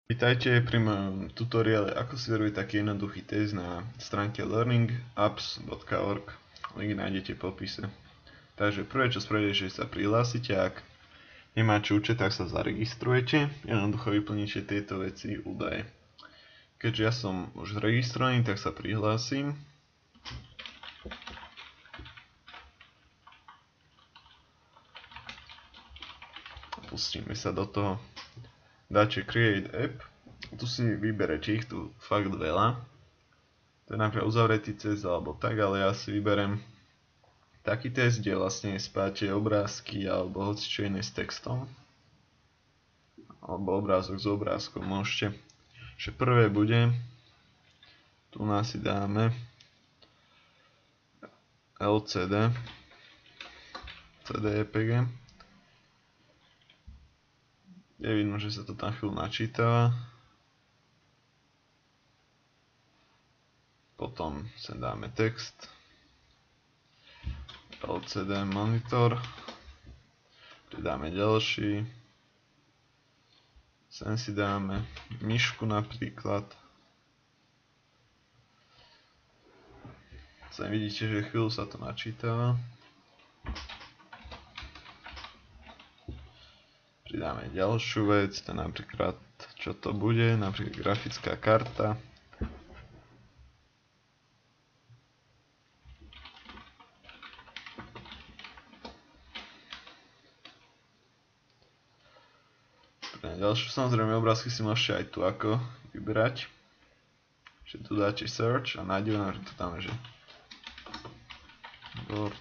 Vítajte pri mojom tutoriále, ako si vyrobiť taký jednoduchý test na stránke learningapps.org. Link nájdete v popise. Takže prvé, čo spravíte, že sa prihlásite, ak nemáte účet, tak sa zaregistrujete. Jednoducho vyplníte tieto veci, údaje. Keďže ja som už zaregistrovaný, tak sa prihlásim. Pustíme sa do toho. Dáte Create App. Tu si vyberete ich tu fakt veľa. To je napríklad uzavretý test alebo tak, ale ja si vyberem taký test, kde vlastne spáte obrázky alebo hocičo iné s textom. Alebo obrázok s obrázkom môžete. Že prvé bude, tu nás si dáme LCD, CDEPG. Je vidno, že sa to tam chvíľu načítava. Potom sem dáme text, LCD monitor, pridáme ďalší, sem si dáme myšku napríklad. Sem vidíte, že chvíľu sa to načítava. Pridáme ďalšiu vec, to napríklad, čo to bude, napríklad grafická karta. Pre ďalšiu, samozrejme obrázky si môžete aj tu ako vybrať. Že tu dáte search a nájdeme nám, že tu tam je, že Word.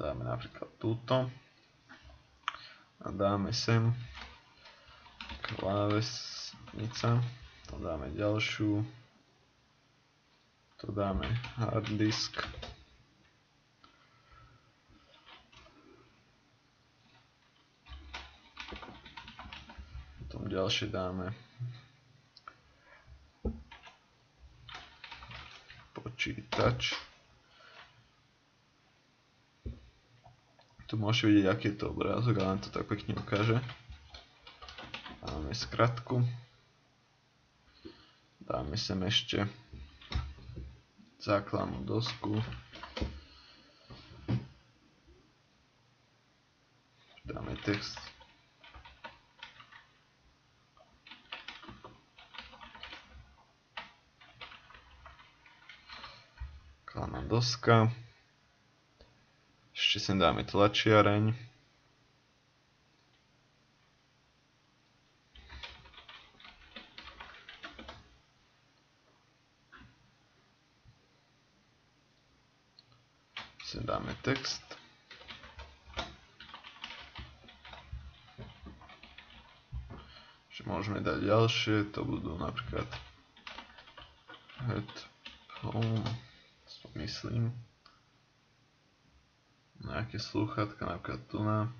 Dáme napríklad túto a dáme sem klávesnica, to dáme ďalšiu, to dáme hard disk, potom ďalšie dáme počítač. Tu môžete vidieť, aký je to obrázok, ale len to tak pekne ukáže. Dáme skratku. Dáme sem ešte základnú dosku. Dáme text. Základná doska. Ešte sem dáme tlačiareň. Sem dáme text. Ešte môžeme dať ďalšie, to budú napríklad headphone, to myslím. Nejaké slúchatka, napríklad tu na.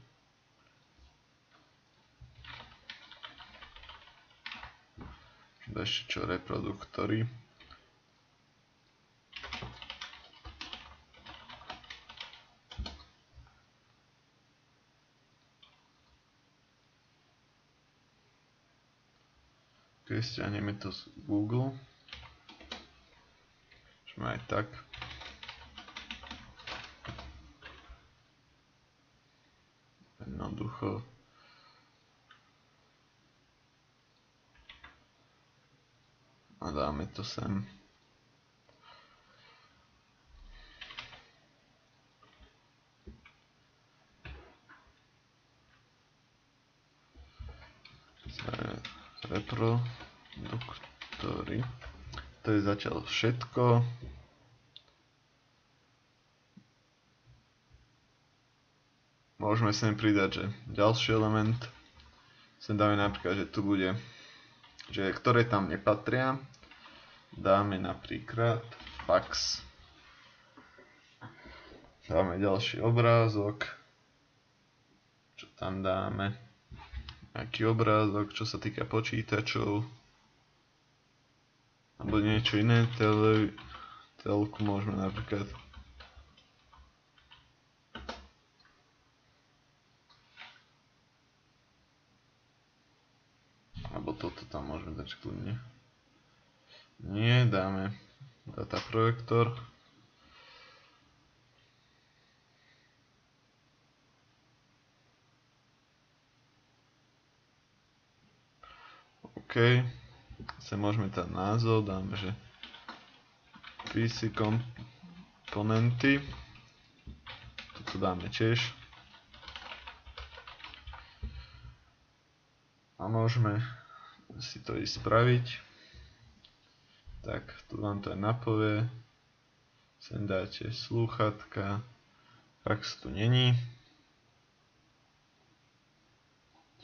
Ešte čo, reproduktory. Keď stiahneme to z Google. Môžeme aj tak. Jednoducho. A dáme to sem. Reproduktory. To je zatiaľ všetko. Môžeme sem pridať, že ďalší element. Sem dáme napríklad, že tu bude, že ktoré tam nepatria. Dáme napríklad fax. Dáme ďalší obrázok. Čo tam dáme? Aký obrázok, čo sa týka počítačov. Alebo niečo iné. Telku môžeme napríklad. toto tam môžeme dať kľudne. Nie, dáme data projektor. OK. Sem môžeme dať názov, dáme, že PC komponenty. Toto dáme tiež. A môžeme si to ísť spraviť. Tak, tu vám to aj napovie. Sem dáte slúchatka. Fax tu není.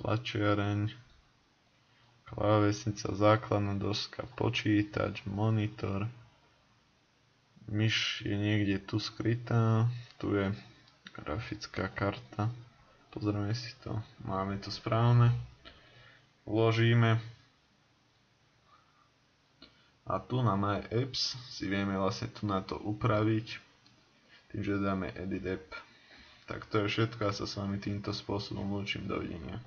Tlačiareň. Klávesnica, základná doska, počítač, monitor. Myš je niekde tu skrytá. Tu je grafická karta. Pozrieme si to. Máme to správne. Vložíme. A tu na My Apps si vieme vlastne tu na to upraviť. Tým, že dáme Edit App. Tak to je všetko. Ja sa s vami týmto spôsobom lúčim. Dovidenia.